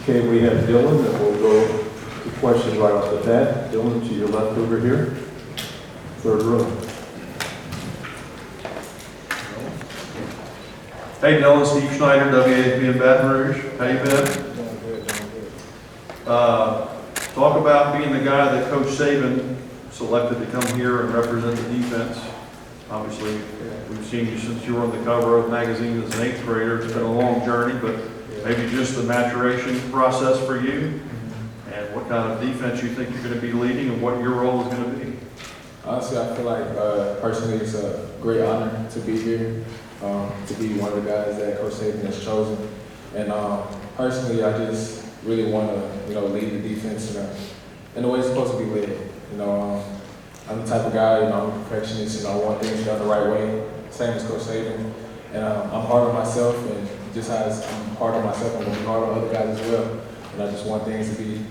Okay, we have Dylan, and we'll go to questions right off the bat. Dylan, to your left over here, third row. Hey Dylan, Steve Schneider, WAFB in Baton Rouge. How you been? Talk about being the guy that Coach Saban selected to come here and represent the defense. Obviously, we've seen you since you were on the cover of the magazine as an 8th grader. It's been a long journey, but maybe just the maturation process for you and what kind of defense you think you're going to be leading and what your role is going to be. Honestly, I feel like personally it's a great honor to be here, to be one of the guys that Coach Saban has chosen. And personally, I just really want to, lead the defense in the way it's supposed to be led. I'm the type of guy, I'm a perfectionist, I want things done the right way, same as Coach Saban. And I'm hard on myself, and just as I'm hard on myself, I'm going to be hard on other guys as well. And I just want things to be,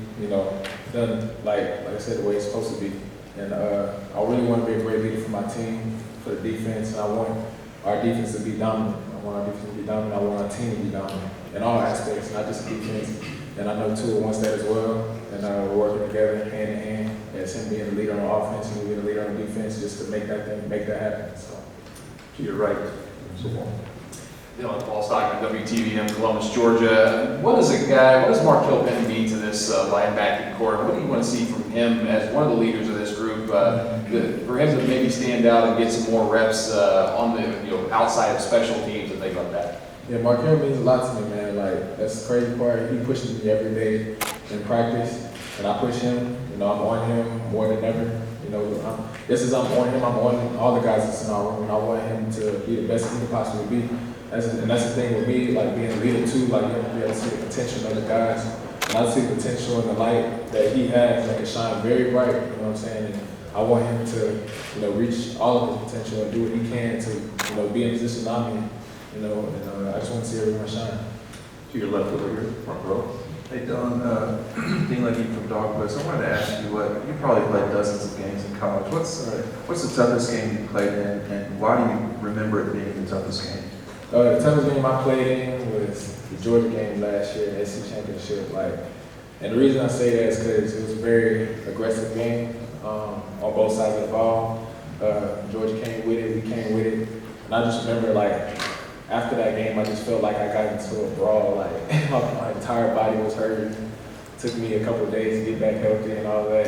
done like I said, the way it's supposed to be. And I really want to be a great leader for my team, for the defense, and I want our defense to be dominant. I want our defense to be dominant. I want our team to be dominant in all aspects, not just defense. And I know Tua wants that as well. And we're working together hand in hand as him being the leader on offense and being the leader on defense, just to make that happen. So, To your right. Dylan Paul Stockman, WTVM, Columbus, Georgia. What does Markel Penny mean to this linebacking core? What do you want to see from him as one of the leaders of this group? For him to maybe stand out and get some more reps on the outside of special teams and things like that. yeah, Markel means a lot to me, man. Like, that's the crazy part. He pushes me every day in practice, and I push him. I'm on him more than ever. Just as I'm on him, I'm on all the guys that's in our room, and I want him to be the best he can possibly be. That's the thing with me, like being a leader too, like you have to be able to see the potential of the guys. And I see the potential in the light that he has, that can shine very bright, you know what I'm saying? And I want him to, reach all of his potential and do what he can to, be in a position I'm in, and I just want to see everyone shine. To your left over here, front row. Hey Dylan, Dean Leckie from Dogwoods. I wanted to ask you you probably played dozens of games in college. What's the toughest game you played in, and why do you remember it being the toughest game? The toughest game I played in was the Georgia game last year, SEC Championship. And the reason I say that is because it was a very aggressive game on both sides of the ball. Georgia came with it, we came with it, and I just remember after that game, I just felt like I got into a brawl. My entire body was hurting. It took me a couple of days to get back healthy and all that,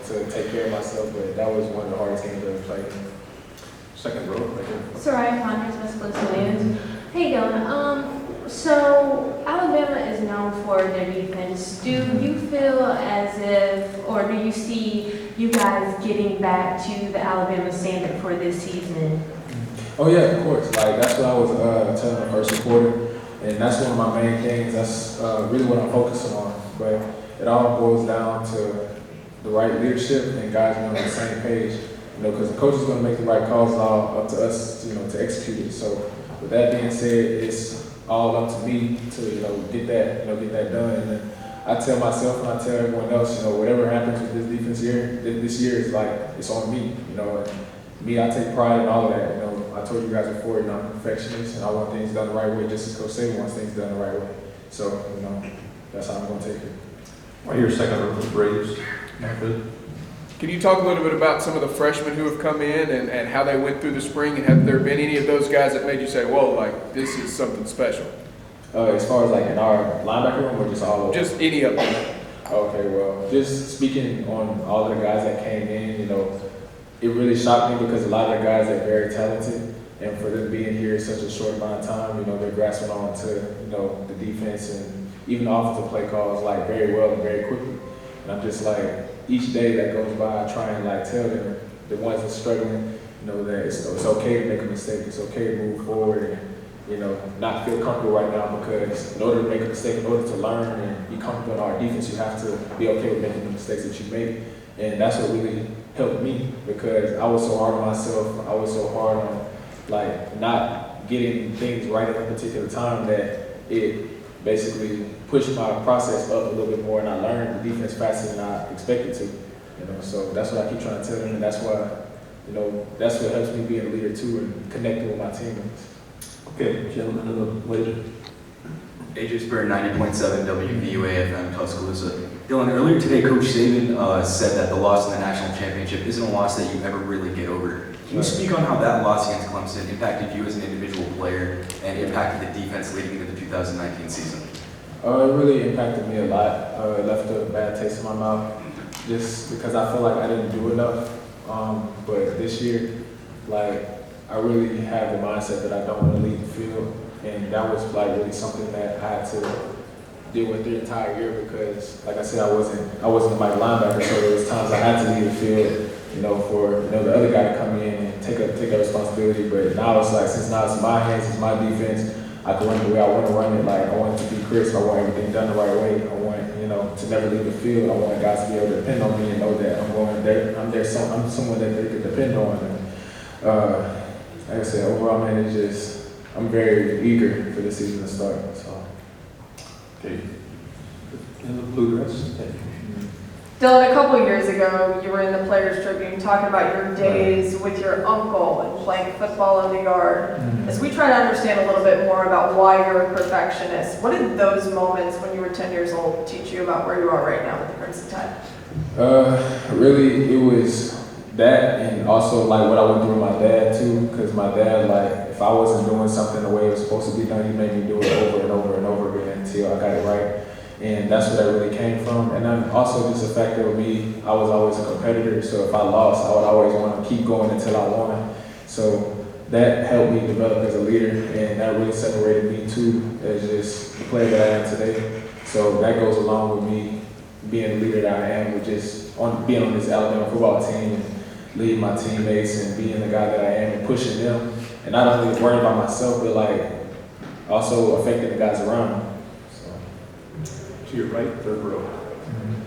to take care of myself. But that was one of the hardest games I ever played. Second row, right here. Soraya Ponders, West Williams. Hey Dylan, so Alabama is known for their defense. Do you feel as if, or do you see you guys getting back to the Alabama standard for this season? Oh yeah, of course. That's what I was telling the first reporter, and that's one of my main things. That's really what I'm focusing on. But it all boils down to the right leadership and guys being on the same page. Because the coach is going to make the right calls, all up to us, to execute it. So with that being said, it's all up to me to get that done. And I tell myself and I tell everyone else, whatever happens with this defense this year is it's on me. And me, I take pride in all of that. I told you guys before, I'm a perfectionist and I want things done the right way, just as Coach Saban wants things done the right way. So that's how I'm going to take it. Right here, second row, Braves. Can you talk a little bit about some of the freshmen who have come in and how they went through the spring, and have there been any of those guys that made you say, whoa, this is something special? As far as in our linebacker room or just all over? Just any of them. Okay, well, just speaking on all of the guys that came in, it really shocked me because a lot of the guys are very talented, and for them being here in such a short amount of time, they're grasping on to, the defense and even the offensive play calls very well and very quickly. And I'm just each day that goes by, I try and tell them, the ones that are struggling, that it's okay to make a mistake, it's okay to move forward and, not feel comfortable right now, because in order to make a mistake, in order to learn and be comfortable in our defense, you have to be okay with making the mistakes that you make. And that's what really helped me, because I was so hard on myself, I was so hard on not getting things right at a particular time that it basically pushed my process up a little bit more, and I learned the defense faster than I expected to. So that's what I keep trying to tell them, and that's why, that's what helps me be a leader too, and connecting with my teammates. Okay, gentlemen in the later. AJ Spur, 90.7 WVUA FM, Tuscaloosa. Dylan, earlier today, Coach Saban said that the loss in the national championship isn't a loss that you ever really get over. Can you speak on how that loss against Clemson impacted you as an individual player and impacted the defense leading into the 2019 season? It really impacted me a lot. It left a bad taste in my mouth just because I feel like I didn't do enough. But this year, like, I really have the mindset that I don't want to leave the field. And that was like really something that I had to deal with the entire year because, like I said, I wasn't a mighty linebacker, so there was times I had to leave the field, for the other guy to come in and take that responsibility. But now it's like, since now it's in my hands, it's my defense, I can run the way I want to run it. Like, I want it to be crisp. I want everything done the right way. I want, to never leave the field. I want guys to be able to depend on me and know that I'm going there. I'm someone that they can depend on. And, like I said, overall, man, it's just, I'm very eager for the season to start. So. Okay. In the blue dress. Thank you. Dylan, a couple years ago, you were in the Players Tribune talking about your days with your uncle and playing football in the yard. As we try to understand a little bit more about why you're a perfectionist, what did those moments when you were 10 years old teach you about where you are right now with the Crimson Tide? Really, it was that, and also like what I went through with my dad too, because my dad, like, if I wasn't doing something the way it was supposed to be done, he made me do it over and over and over again until I got it right. And that's where that really came from. And then also just the fact that with me, I was always a competitor, so if I lost, I would always want to keep going until I won. So that helped me develop as a leader, and that really separated me too as just the player that I am today. So that goes along with me being the leader that I am, with just being on this Alabama football team and leading my teammates and being the guy that I am and pushing them. And not only worrying about myself, but like also affecting the guys around me. To your right, third row.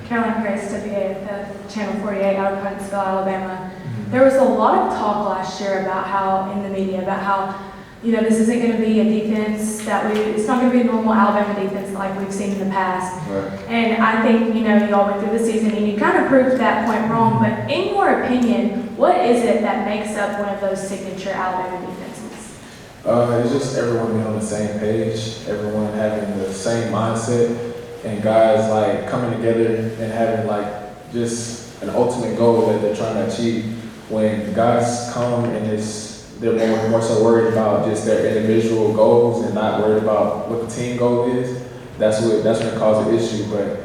Caroline Grace, WAFF, Channel 48, out of Huntsville, Alabama. There was a lot of talk last year about how, in the media, about how, this isn't going to be a defense it's not going to be a normal Alabama defense like we've seen in the past. Right. And I think, you all went through the season and you kind of proved that point wrong. But in your opinion, what is it that makes up one of those signature Alabama defenses? It's just everyone being on the same page, everyone having the same mindset, and guys like coming together and having like just an ultimate goal that they're trying to achieve. When guys come and they're more so worried about just their individual goals and not worried about what the team goal is, that's when it causes an issue. But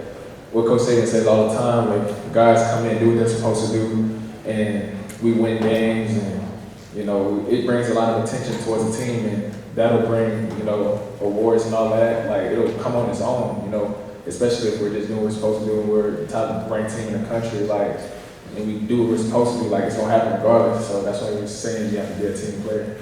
what Coach Saban says all the time, if guys come in and do what they're supposed to do, and we win games, and it brings a lot of attention towards the team, and that'll bring awards and all that. Like, it'll come on its own, especially if we're just doing what we're supposed to do and we're the top ranked team in the country. Like, and we do what we're supposed to do, like, it's gonna happen regardless. So that's why we're saying you have to be a team player.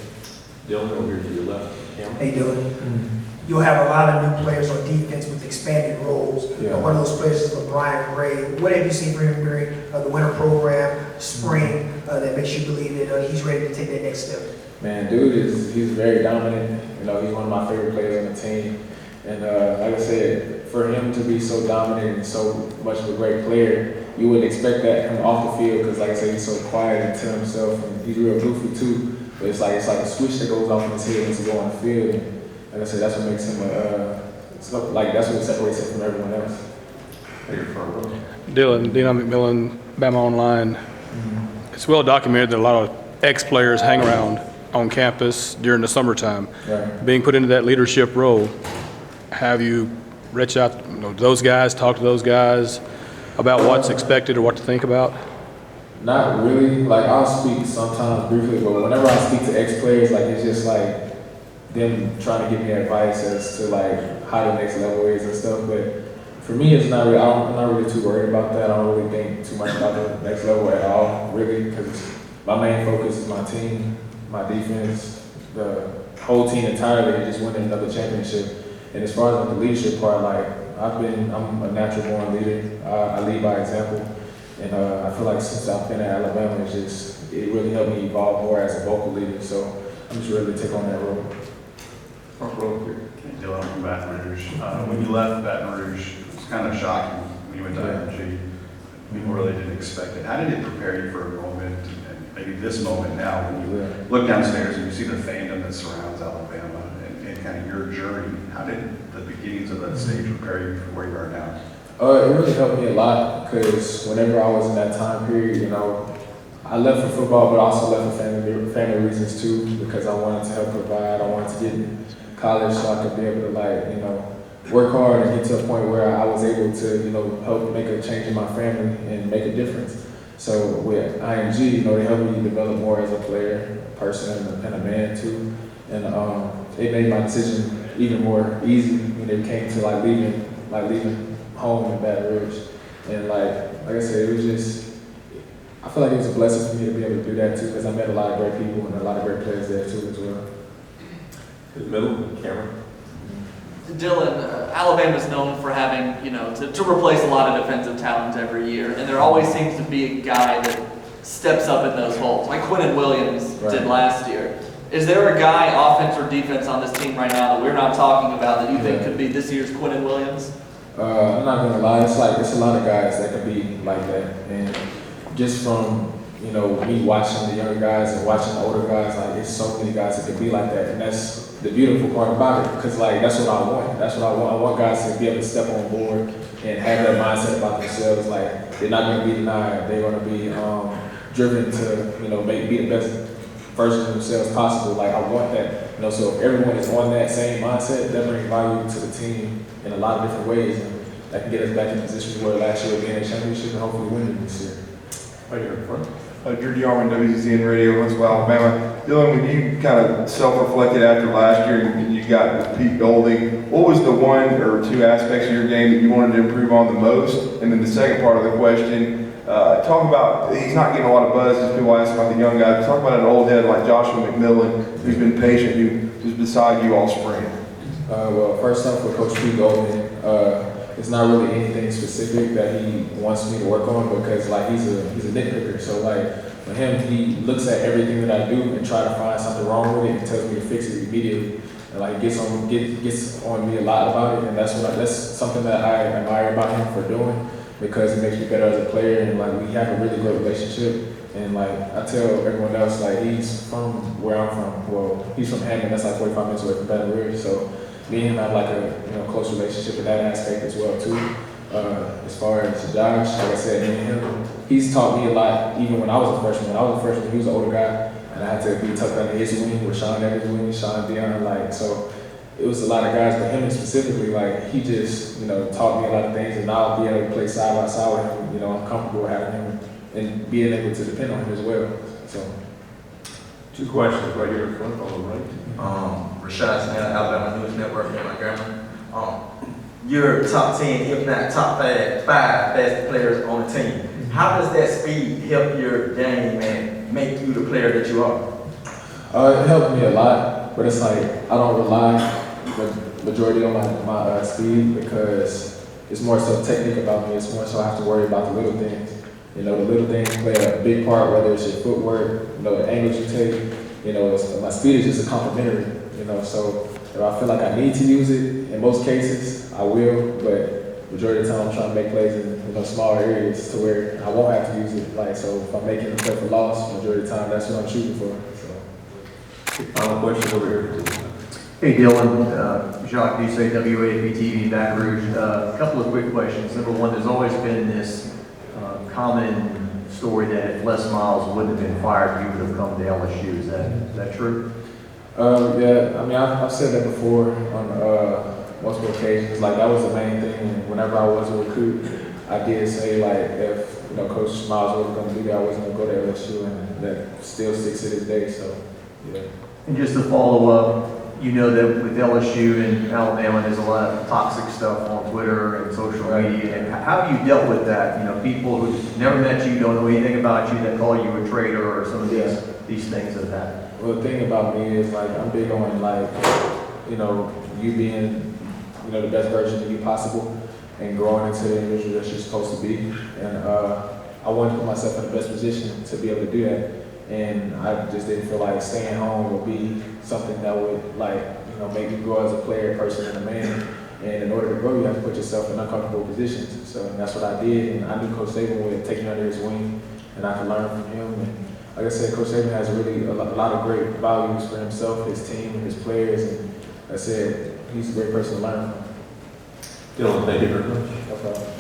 Dylan, over here to your left. Cameron. Hey, Dylan. You'll have a lot of new players on defense with expanded roles. Yeah. One of those players is LeBron Gray. What have you seen from him during the winter program, spring, that makes you believe that he's ready to take that next step? Man, he's very dominant. He's one of my favorite players on the team. And like I said, for him to be so dominant and so much of a great player, you wouldn't expect that coming off the field because, like I said, he's so quiet and to himself, and he's real goofy too. But it's like a switch that goes off in his head once he goes on the field. And like I said, that's what makes him that's what separates him from everyone else. Dylan McMillan, Bama Online. It's well documented that a lot of ex-players hang around on campus during the summertime. Right. Being put into that leadership role, have you reached out to those guys, talked to those guys about what's expected or what to think about? Not really. Like, I'll speak sometimes briefly, but whenever I speak to ex-players, like, it's just like them trying to give me advice as to like how the next level is and stuff. But for me, it's not really. I'm not really too worried about that. I don't really think too much about the next level at all, really, because my main focus is my team, my defense, the whole team entirely, and just winning another championship. And as far as the leadership part, like, I'm a natural born leader. I lead by example. And I feel like since I've been at Alabama, it really helped me evolve more as a vocal leader. So I'm just ready to take on that role. Front row here. Dylan from Baton Rouge. When you left Baton Rouge, it was kind of shocking when you went to IMG. People really didn't expect it. How did it prepare you for a moment, and maybe this moment now, when you look downstairs and you see the fandom that surrounds Alabama, and kind kind of your journey. How did the beginnings of that stage prepare you for where you are now? It really helped me a lot because whenever I was in that time period, you know, I left for football, but also left for family reasons too, because I wanted to help provide. I wanted to get in college so I could be able to, like, you know, work hard and get to a point where I was able to, you know, help make a change in my family and make a difference. So with IMG, you know, they helped me develop more as a player, a person, and a man too. And it made my decision even more easy when it came to leaving home in Baton Rouge. And like I said, it was just, I feel like it was a blessing for me to be able to do that too, because I met a lot of great people and a lot of great players there too as well. The middle, Cameron. Dylan, Alabama's known for having, you know, to replace a lot of defensive talent every year, and there always seems to be a guy that steps up in those holes, like Quinnen Williams did last year. Is there a guy, offense or defense, on this team right now that we're not talking about that you think could be this year's Quinnen Williams? I'm not gonna lie, it's a lot of guys that could be like that, and just from, you know, me watching the younger guys and watching the older guys, like, there's so many guys that could be like that, and that's the beautiful part about it, because like that's what I want. That's what I want. I want guys to be able to step on board and have that mindset about themselves. Like, they're not going to be denied. They're going to be driven to, you know, be the best version of themselves possible. Like, I want that. You know, so if everyone is on that same mindset, that brings value to the team in a lot of different ways, and that can get us back in positions where last year we were in a championship and hopefully win it this year. Right here in front. Drew DeArmond, WZN Radio, Huntsville, Alabama. Dylan, when you kind of self-reflected after last year and you got with Pete Golding, what was the one or two aspects of your game that you wanted to improve on the most? And then the second part of the question, talk about, he's not getting a lot of buzz as people ask about the young guys. Talk about an old head like Joshua McMillan, who's been patient, who's beside you all spring. Well, first off, with Coach Pete Golding, it's not really anything specific that he wants me to work on, because like he's a nitpicker. So like for him, he looks at everything that I do and try to find something wrong with it and tells me to fix it immediately. And like gets on me a lot about it, and that's something that I admire about him for doing, because it makes me better as a player, and like we have a really great relationship. And like I tell everyone else, like he's from where I'm from. Well, he's from Hammond. That's like 45 minutes away from Baton Rouge. So me and him have like a close relationship in that aspect as well too. As far as Josh, like I said, me and him, he's taught me a lot. Even when I was a freshman, he was an older guy, and I had to be tucked under his wing with Sean Evans' wing, Sean Dion, like so. It was a lot of guys, but him specifically, like he just taught me a lot of things, and I'll be able to play side by side with him. You know, I'm comfortable having him and being able to depend on him as well. So, two questions right here in front on the right. Rashad Snell, Alabama News Network in Montgomery. You're top 10, if not top 5 best players on the team. How does that speed help your game and make you the player that you are? It helped me a lot, but it's like I don't rely the majority on my speed, because it's more so technique about me. It's more so I have to worry about the little things. You know, the little things play a big part, whether it's your footwork, the angles you take. My speed is just a complementary. So if I feel like I need to use it, in most cases, I will, but majority of the time I'm trying to make plays in small areas to where I won't have to use it. Like, so if I'm making a play for loss, majority of the time, that's what I'm shooting for. So. Final question over here. Hey Dylan, Jacques Doucet, WAFB-TV, Baton Rouge. A couple of quick questions. Number one, there's always been this common story that if Les Miles wouldn't have been fired, you would have come to LSU. Is that true? Yeah, I mean, I've said that before on multiple occasions. Like, that was the main thing. And whenever I was a recruit, I did say, like, if Coach Miles wasn't going to do that, I wasn't going to go to LSU, and that still sticks to this day. So, yeah. And just to follow up, you know that with LSU and Alabama, there's a lot of toxic stuff on Twitter and social media. And how have you dealt with that? People who never met you, don't know anything about you, that call you a traitor, or some of these things that happen. Well, the thing about me is, like, I'm big on, like, you being, the best version of you possible and growing into the individual that you're supposed to be. And I wanted to put myself in the best position to be able to do that. And I just didn't feel like staying home would be something that would, make you grow as a player, person, and a man. And in order to grow, you have to put yourself in uncomfortable positions. So that's what I did. And I knew Coach Saban would take me under his wing, and I could learn from him. And like I said, Coach Saban has really a lot of great values for himself, his team, and his players. And I said, he's a great person to learn from. Dylan, thank you very much. No problem.